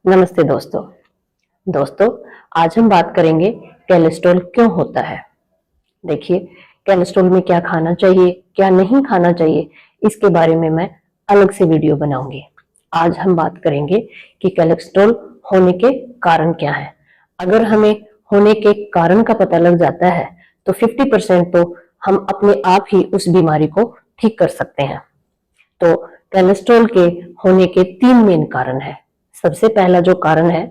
नमस्ते दोस्तों। आज हम बात करेंगे कोलेस्ट्रॉल क्यों होता है। देखिए, कोलेस्ट्रॉल में क्या खाना चाहिए, क्या नहीं खाना चाहिए, इसके बारे में मैं अलग से वीडियो बनाऊंगी। आज हम बात करेंगे कि कोलेस्ट्रॉल होने के कारण क्या है। अगर हमें होने के कारण का पता लग जाता है तो 50% तो हम अपने आप ही उस बीमारी को ठीक कर सकते हैं। तो कोलेस्ट्रॉल के होने के 3 मेन कारण हैं। सबसे पहला जो कारण है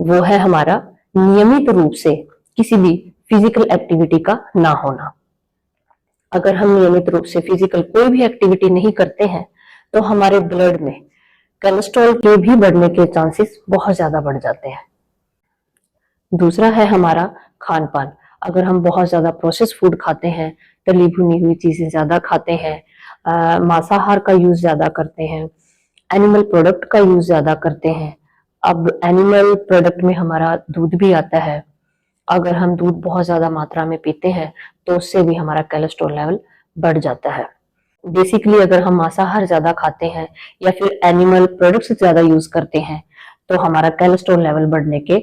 वो है हमारा नियमित रूप से किसी भी फिजिकल एक्टिविटी का ना होना। अगर हम नियमित रूप से फिजिकल कोई भी एक्टिविटी नहीं करते हैं तो हमारे ब्लड में कोलेस्ट्रॉल के भी बढ़ने के चांसेस बहुत ज्यादा बढ़ जाते हैं। दूसरा है हमारा खान पान। अगर हम बहुत ज्यादा प्रोसेस फूड खाते हैं, तली भुनी हुई चीजें ज्यादा खाते हैं, मांसाहार का यूज ज्यादा करते हैं, एनिमल प्रोडक्ट का यूज ज्यादा करते हैं। अब एनिमल प्रोडक्ट में हमारा दूध भी आता है। अगर हम दूध बहुत ज्यादा मात्रा में पीते हैं तो उससे भी हमारा कोलेस्ट्रॉल लेवल बढ़ जाता है। बेसिकली अगर हम मांसाहार ज्यादा खाते हैं या फिर एनिमल प्रोडक्ट्स ज्यादा यूज करते हैं तो हमारा कोलेस्ट्रॉल लेवल बढ़ने के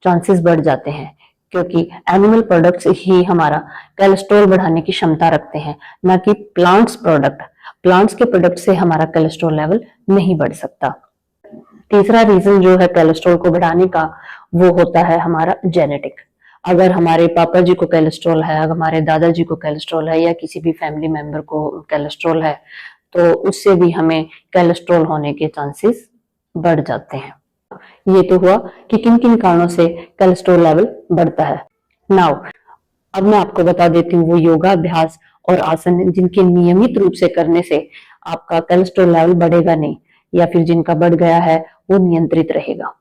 चांसेस बढ़ जाते हैं, क्योंकि एनिमल प्रोडक्ट्स ही हमारा कोलेस्ट्रॉल बढ़ाने की क्षमता रखते हैं, ना कि प्लांट्स प्रोडक्ट। प्लांट्स के प्रोडक्ट से हमारा कोलेस्ट्रॉल लेवल नहीं बढ़ सकता। तीसरा रीजन जो है कोलेस्ट्रॉल को बढ़ाने का वो होता है हमारा जेनेटिक। अगर हमारे पापा जी को कोलेस्ट्रॉल है, अगर हमारे दादाजी को कोलेस्ट्रॉल है या किसी भी फैमिली मेंबर को कोलेस्ट्रॉल है तो उससे भी हमें कोलेस्ट्रॉल होने के चांसेस बढ़ जाते हैं। ये तो हुआ कि किन किन कारणों से कोलेस्ट्रॉल लेवल बढ़ता है। नाउ अब मैं आपको बता देती हूँ वो योगा अभ्यास और आसन जिनके नियमित रूप से करने से आपका कोलेस्ट्रॉल लेवल बढ़ेगा नहीं, या फिर जिनका बढ़ गया है वो नियंत्रित रहेगा।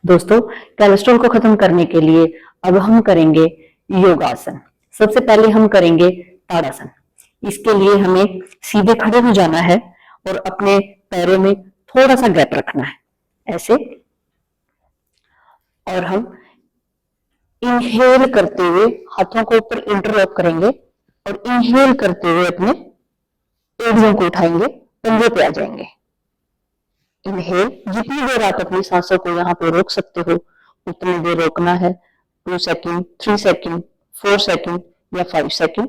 दोस्तों, कोलेस्ट्रॉल को खत्म करने के लिए अब हम करेंगे योगासन। सबसे पहले हम करेंगे ताड़ासन। इसके लिए हमें सीधे खड़े हो जाना है और अपने पैरों में थोड़ा सा गैप रखना है, ऐसे। और हम इनहेल करते हुए हाथों को ऊपर इंटरलॉक करेंगे और इनहेल करते हुए अपने एड्सों को उठाएंगे, पंजे पे आ जाएंगे। इनहेल, जितनी देर आप अपनी सांसों को यहाँ पे रोक सकते हो उतनी देर रोकना है। 2 सेकंड, 3 सेकंड, 4 सेकंड या 5 सेकंड।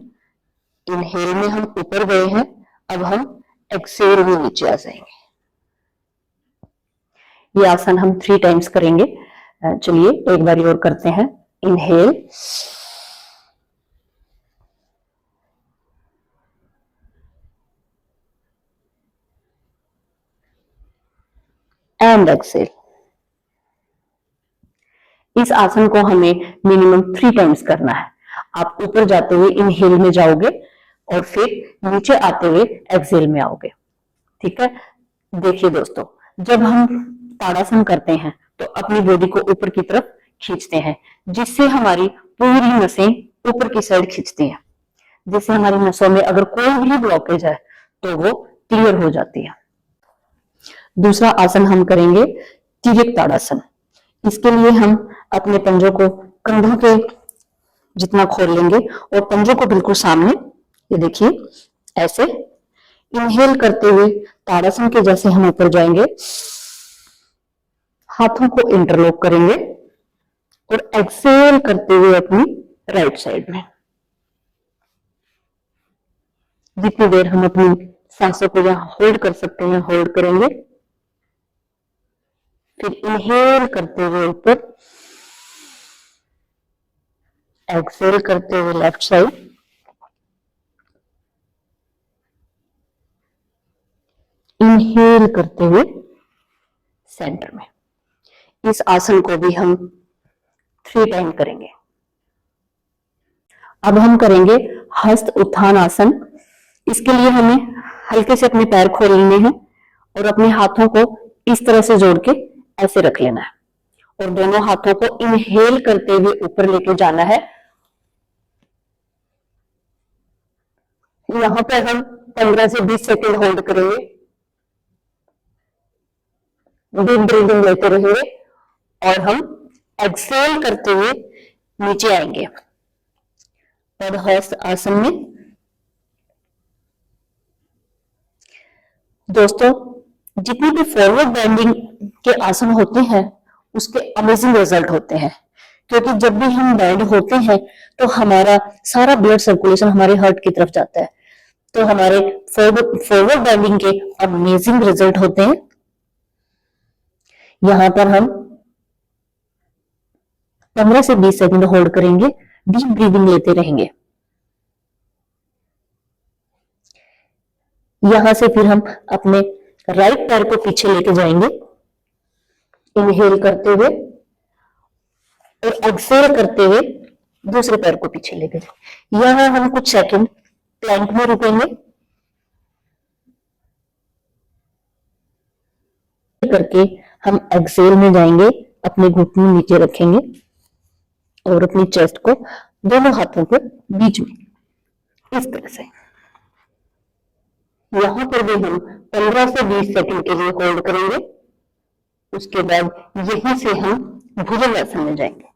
इनहेल में हम ऊपर गए हैं, अब हम एक्सेल में नीचे आ जाएंगे। ये आसन हम 3 टाइम्स करेंगे। चलिए एक बार और करते हैं। Inhale and exhale. इस आसन को हमें मिनिमम 3 टाइम्स करना है। आप ऊपर जाते हुए इनहेल में जाओगे और फिर नीचे आते हुए एक्सेल में आओगे, ठीक है। देखिए दोस्तों, जब हम ताड़ासन करते हैं तो अपनी बॉडी को ऊपर की तरफ खींचते हैं, जिससे हमारी पूरी नसें ऊपर की साइड खींचती हैं, जिससे हमारी नसों में अगर कोई भी ब्लॉकेज है तो वो क्लियर हो जाती है। दूसरा आसन हम करेंगे तिर्यक ताड़ासन। इसके लिए हम अपने पंजों को कंधों के जितना खोल लेंगे और पंजों को बिल्कुल सामने, ये देखिए ऐसे। इनहेल करते हुए ताड़ासन के जैसे हम ऊपर जाएंगे, हाथों को इंटरलॉक करेंगे और एक्सेल करते हुए अपनी राइट साइड में। जितनी देर हम अपनी सांसों को यहां होल्ड कर सकते हैं होल्ड करेंगे। फिर इनहेल करते हुए ऊपर, एक्सेल करते हुए लेफ्ट साइड, इनहेल करते हुए सेंटर में। इस आसन को भी हम 3 टाइम करेंगे। अब हम करेंगे हस्त उत्थान आसन। इसके लिए हमें हल्के से अपने पैर खोल लेने हैं और अपने हाथों को इस तरह से जोड़ के ऐसे रख लेना है और दोनों हाथों को इनहेल करते हुए ऊपर लेके जाना है। यहां पर हम 15 से 20 सेकंड होल्ड करेंगे, डीप ब्रीदिंग लेते रहेंगे और हम एक्सेल करते हुए नीचे आएंगे और हस्त आसन में। दोस्तों, जितनी भी फॉरवर्ड बेंडिंग के आसन होते हैं उसके अमेजिंग रिजल्ट होते हैं, क्योंकि जब भी हम बैंड होते हैं तो हमारा सारा ब्लड सर्कुलेशन हमारे हार्ट की तरफ जाता है, तो हमारे फॉरवर्ड बैंडिंग के अमेजिंग रिजल्ट होते हैं। यहां पर हम 15 से 20 सेकंड होल्ड करेंगे, डीप ब्रीदिंग लेते रहेंगे। यहां से फिर हम अपने राइट पैर को पीछे लेके जाएंगे, इनहेल करते हुए और एक्सहेल करते हुए दूसरे पैर को पीछे लेके जाएंगे। यहां हम कुछ सेकंड प्लैंक में रुकेंगे, करके हम एक्सहेल में जाएंगे, अपने घुटने नीचे रखेंगे और अपनी चेस्ट को दोनों हाथों के बीच में इस तरह से। यहां पर भी हम 15 से 20 सेकंड के लिए होल्ड करेंगे। उसके बाद यहीं से हम भुजंगासन में जाएंगे,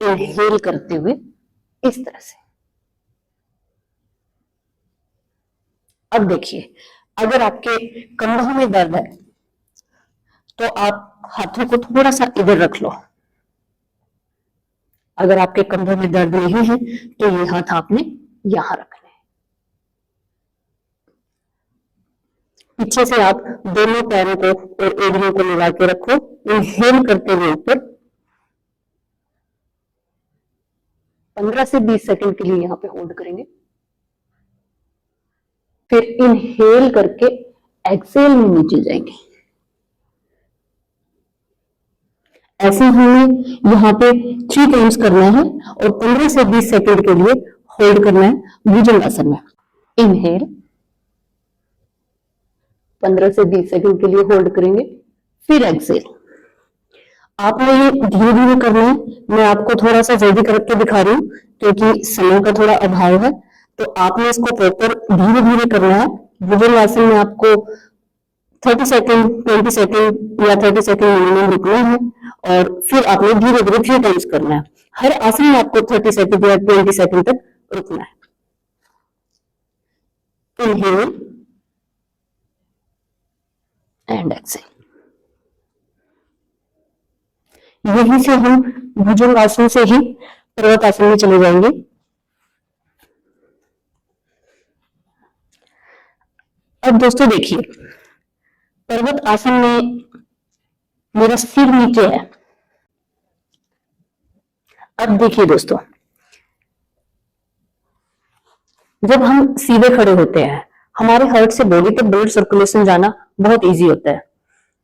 इनहेल करते हुए इस तरह से। अब देखिए, अगर आपके कंधों में दर्द है तो आप हाथों को थोड़ा सा इधर रख लो। अगर आपके कंधों में दर्द नहीं है तो ये हाथ आपने यहां रखने। पीछे से आप दोनों पैरों को और एड़ियों को मिला के रखो, इनहेल करते हुए ऊपर 15 से 20 सेकंड के लिए यहां पे होल्ड करेंगे, फिर इनहेल करके एक्सहेल में नीचे जाएंगे। ऐसे हमें यहाँ पे 3 टाइम्स करना है और 15 से 20 सेकंड के लिए होल्ड करना है भुजंगासन में। इनहेल 15 से 20 सेकंड के लिए होल्ड करेंगे, फिर एक्सहेल। आपने ये धीरे धीरे करना है, मैं आपको थोड़ा सा जल्दी करके दिखा रही हूँ क्योंकि समय का थोड़ा अभाव है, तो आपने इसको प्रॉपर धीरे धीरे करना है। भुजंगासन में आपको 30 सेकंड, 20 सेकंड या 30 सेकंड मिनिमम रुकना है और फिर आपने धीरे धीरे 3 टाइम्स करना है। हर आसन में आपको 30 सेकंड या 20 सेकंड तक रुकना है। Inhale and exhale. यहीं से हम भुजंगासन से ही पर्वतासन में चले जाएंगे। अब दोस्तों देखिए, पर्वत आसन में मेरा सिर नीचे है। अब देखिए दोस्तों, जब हम सीधे खड़े होते हैं हमारे हार्ट से बॉडी तक ब्लड सर्कुलेशन जाना बहुत इजी होता है,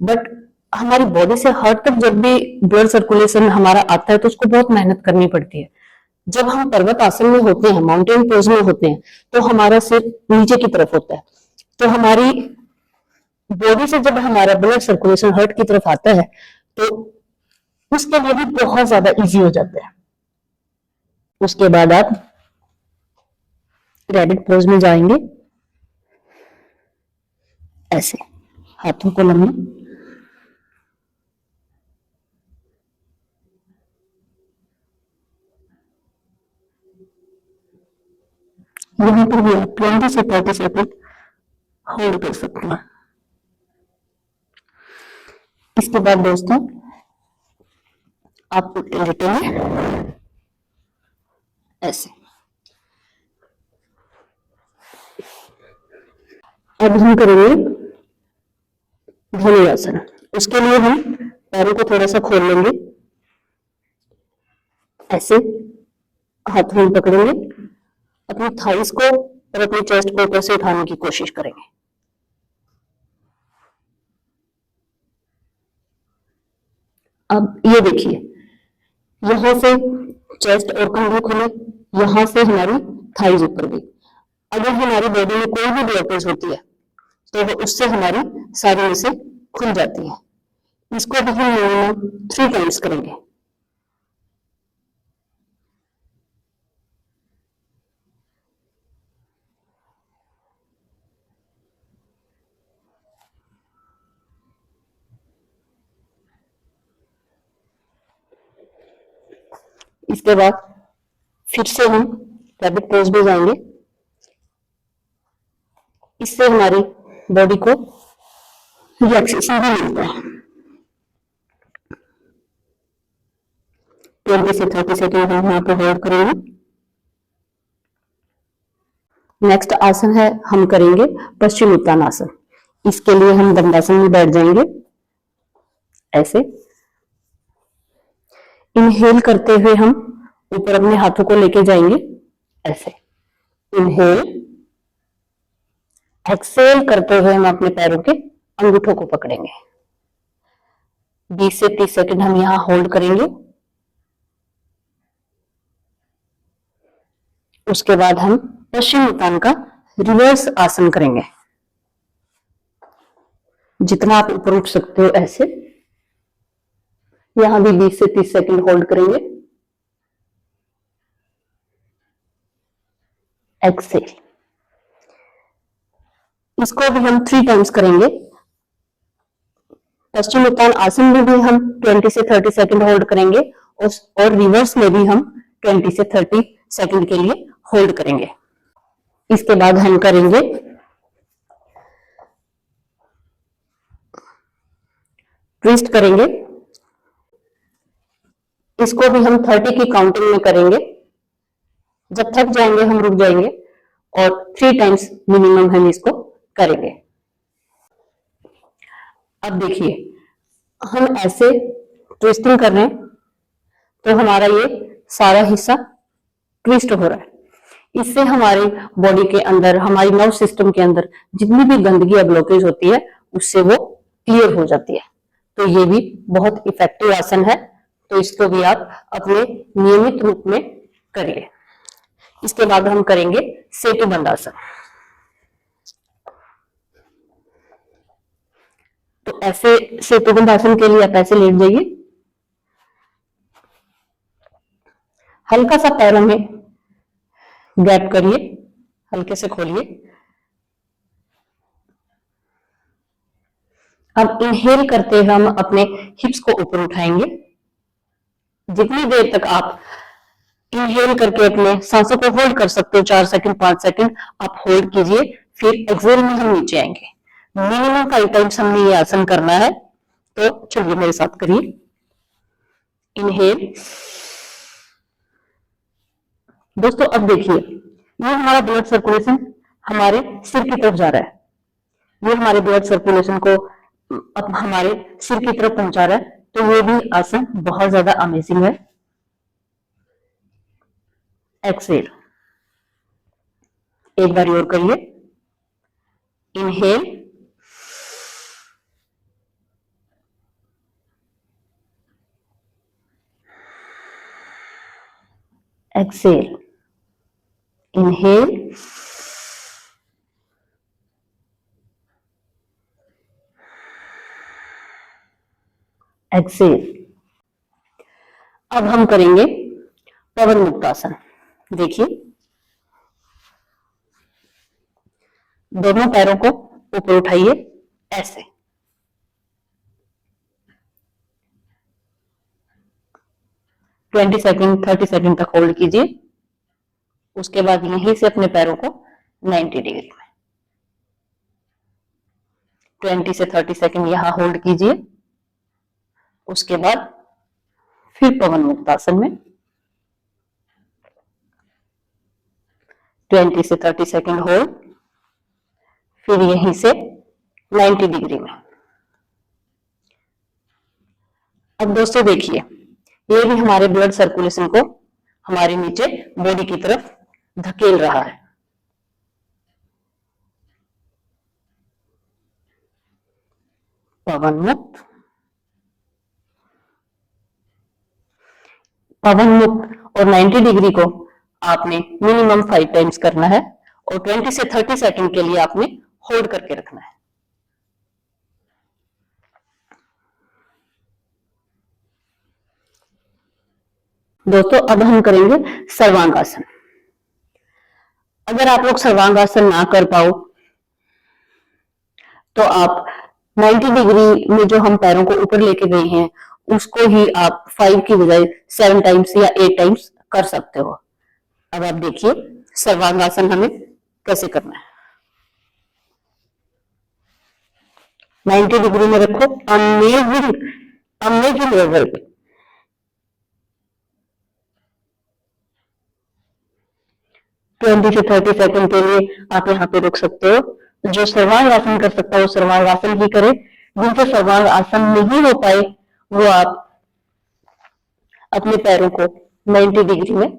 बट हमारी बॉडी से हार्ट तक जब भी ब्लड सर्कुलेशन हमारा आता है तो उसको बहुत मेहनत करनी पड़ती है। जब हम पर्वत आसन में होते हैं, माउंटेन पोज में होते हैं, तो हमारा सिर नीचे की तरफ होता है, तो हमारी बॉडी से जब हमारा ब्लड सर्कुलेशन हार्ट की तरफ आता है तो उसके लिए भी बहुत ज्यादा इजी हो जाता है। उसके बाद आप रैबिट पोज में जाएंगे, ऐसे हाथों को लंबा, यहां पर भी आप 20 से 30 सेकंड होल्ड कर सकते हैं। इसके बाद दोस्तों आप लेटेंगे ऐसे। अब हम करेंगे धनुरासन। उसके लिए हम पैरों को थोड़ा सा खोल लेंगे, ऐसे हाथ में पकड़ेंगे, अपनी थाइस को और अपनी चेस्ट को ऊपर से उठाने की कोशिश करेंगे। अब ये देखिए, यहां से चेस्ट और कंधे खुले, यहां से हमारी थाइस ऊपर गई। अगर हमारी बॉडी में कोई भी ब्लॉकेज होती है तो वो उससे हमारी सारी नसें खुल जाती है। इसको भी हम मिनिमम 3 टाइम्स करेंगे। इसके बाद फिर से हम रैबिट पोज में जाएंगे। इससे हमारी बॉडी को रिलैक्सेशन भी मिलता है। 20 से 30 सेकेंड हम यहाँ पे होल्ड करेंगे। नेक्स्ट आसन है, हम करेंगे पश्चिम उत्तानासन। इसके लिए हम दंडासन में बैठ जाएंगे ऐसे। इनहेल करते हुए हम ऊपर अपने हाथों को लेके जाएंगे ऐसे। इनहेल, एक्सेल करते हुए हम अपने पैरों के अंगूठों को पकड़ेंगे। 20 से 30 सेकंड हम यहां होल्ड करेंगे। उसके बाद हम पश्चिम उत्तान का रिवर्स आसन करेंगे। जितना आप ऊपर उठ सकते हो ऐसे। यहां भी 20 से 30 सेकंड होल्ड करेंगे। एक्सेल। इसको भी हम 3 टाइम्स करेंगे। पश्चिम उत्तान आसन में भी हम 20 से 30 सेकंड होल्ड करेंगे और रिवर्स में भी हम 20 से 30 सेकंड के लिए होल्ड करेंगे। इसके बाद हम करेंगे ट्विस्ट करेंगे। इसको भी हम 30 की काउंटिंग में करेंगे। जब थक जाएंगे हम रुक जाएंगे और 3 टाइम्स मिनिमम हम इसको करेंगे। अब देखिए, हम ऐसे ट्विस्टिंग कर रहे हैं तो हमारा ये सारा हिस्सा ट्विस्ट हो रहा है। इससे हमारे बॉडी के अंदर, हमारी नर्व सिस्टम के अंदर जितनी भी गंदगी या ब्लॉकेज होती है उससे वो क्लियर हो जाती है। तो ये भी बहुत इफेक्टिव आसन है। तो इसको भी आप अपने नियमित रूप में करिए। इसके बाद हम करेंगे सेतुबंध आसन। तो ऐसे सेतुबंध आसन के लिए आप ऐसे लेट जाइए। हल्का सा पैरों में गैप करिए, हल्के से खोलिए। अब इनहेल करते हुए हम अपने हिप्स को ऊपर उठाएंगे। जितनी देर तक आप इनहेल करके अपने सांसों को होल्ड कर सकते हो, 4 सेकंड 5 सेकंड आप होल्ड कीजिए। फिर एक्सेल में हम नीचे आएंगे। मिनिमम 5 टाइम्स हमने ये आसन करना है। तो चलिए मेरे साथ करिए। इनहेल। दोस्तों अब देखिए, ये हमारा ब्लड सर्कुलेशन हमारे सिर की तरफ जा रहा है। ये हमारे ब्लड सर्कुलेशन को अब हमारे सिर की तरफ पहुंचा रहा है। तो ये भी आसन बहुत ज्यादा अमेजिंग है। एक्सेल। एक बार और करिए। Inhale, exhale, inhale, exhale. अब हम करेंगे पवन मुक्त आसन। देखिए, दोनों पैरों को ऊपर उठाइए ऐसे। ट्वेंटी सेकंड 30 सेकंड तक होल्ड कीजिए। उसके बाद यहीं से अपने पैरों को 90 डिग्री में 20 से 30 सेकंड यहां होल्ड कीजिए। उसके बाद फिर पवन मुक्त आसन में 20 से 30 सेकंड होल्ड, फिर यहीं से 90 डिग्री में। अब दोस्तों देखिए, ये भी हमारे ब्लड सर्कुलेशन को हमारे नीचे बॉडी की तरफ धकेल रहा है। पवन मुक्त, पवन मुक्त और 90 डिग्री को आपने मिनिमम 5 टाइम्स करना है और 20 से 30 सेकंड के लिए आपने होल्ड करके रखना है। दोस्तों अब हम करेंगे सर्वांगासन। अगर आप लोग सर्वांगासन ना कर पाओ तो आप 90 डिग्री में जो हम पैरों को ऊपर लेके गए हैं उसको ही आप 5 की बजाय 7 टाइम्स या 8 टाइम्स कर सकते हो। अब आप देखिए सर्वांगासन हमें कैसे करना है। 90 डिग्री में रखो, अमेजिंग अमेजिंग रिजल्ट। 20 से 30 सेकंड के लिए आप यहाँ पे रुक सकते हो। जो सर्वांग आसन कर सकता है वो सर्वांग आसन ही करे, जिनसे सर्वांग आसन नहीं हो पाए वो आप अपने पैरों को 90 डिग्री में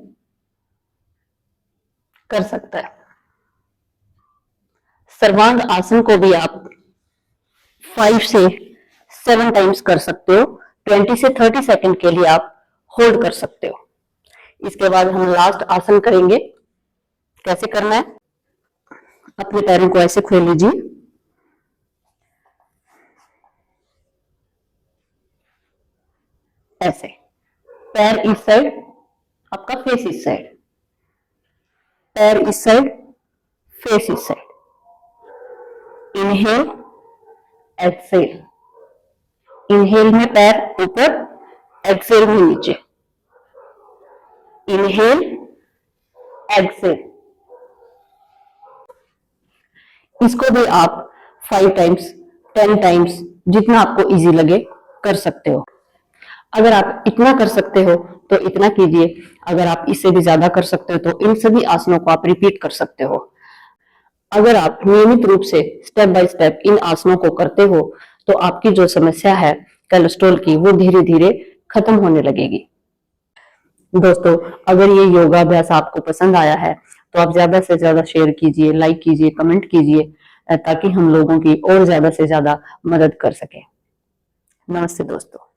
कर सकता है। सर्वांग आसन को भी आप 5 से 7 टाइम्स कर सकते हो। 20 से 30 सेकंड के लिए आप होल्ड कर सकते हो। इसके बाद हम लास्ट आसन करेंगे। कैसे करना है? अपने पैरों को ऐसे खोल लीजिए, ऐसे पैर इस साइड, आपका फेस इस साइड, पैर इस साइड, फेस इस साइड। Inhale, exhale. इनहेल में पैर ऊपर, एक्सेल में नीचे। Inhale, exhale. इसको भी आप 5 टाइम्स, 10 टाइम्स, जितना आपको इजी लगे कर सकते हो। अगर आप इतना कर सकते हो तो इतना कीजिए, अगर आप इससे भी ज्यादा कर सकते हो तो इन सभी आसनों को आप रिपीट कर सकते हो। अगर आप नियमित रूप से स्टेप बाय स्टेप इन आसनों को करते हो तो आपकी जो समस्या है कोलेस्ट्रॉल की वो धीरे धीरे खत्म होने लगेगी। दोस्तों, अगर ये योगाभ्यास आपको पसंद आया है तो आप ज्यादा से ज्यादा शेयर कीजिए, लाइक कीजिए, कमेंट कीजिए, ताकि हम लोगों की और ज्यादा से ज्यादा मदद कर सके। नमस्ते दोस्तों।